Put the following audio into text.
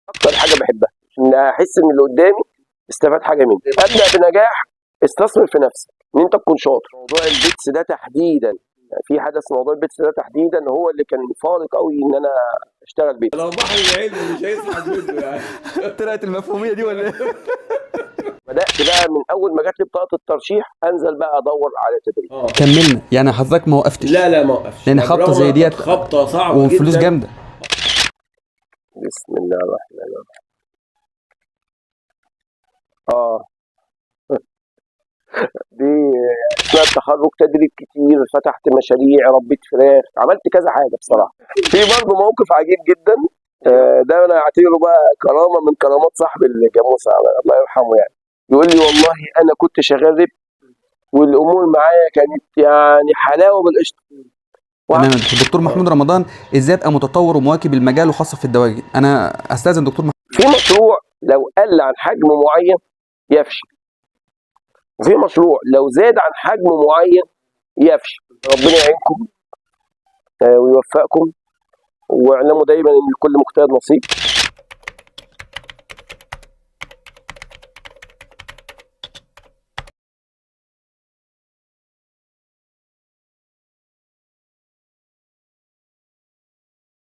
اكتر حاجه بحبها، ان احس ان اللي قدامي استفاد حاجه مني. ابدا بنجاح، استثمر في نفسك ان انت تكون شاطر. موضوع البيتس ده تحديدا، في حدث موضوع البيتس ده تحديدا هو اللي كان فارق قوي ان انا اشتغل بيه. لو بحر العلم مش هيسحب منه يعني. طلعت المفهوميه دي ولا ايه؟ بدات بقى من اول ما جات لي بطاقه الترشيح انزل بقى ادور على تدريب. كملنا يعني حضرتك ما وقفتش؟ لا ما وقفش، لان خبطه زي ديت خبطه صعبه وفلوس جدا. جامده. بسم الله الرحمن الرحيم. دي اثناء التخرج تدريب كتير، فتحت مشاريع، ربيت فراخ، عملت كذا حاجه بصراحه. في برضه موقف عجيب جدا، ده انا اعتبره بقى كرامه من كرامات صاحب الجاموسه الله يرحمه يعني. يقول لي والله انا كنت شغال رب والامور معايا كانت يعني حلاوه بالقشطه. تمام. الدكتور محمود رمضان ازاي ابقى متطور ومواكب المجال وخاصه في الدواجن؟ انا استاذن دكتور محمود. في مشروع لو قل عن حجم معين يفشل، وفي مشروع لو زاد عن حجم معين يفشل. ربنا يعينكم ويوفقكم، واعلموا دايما ان لكل مجتهد نصيب.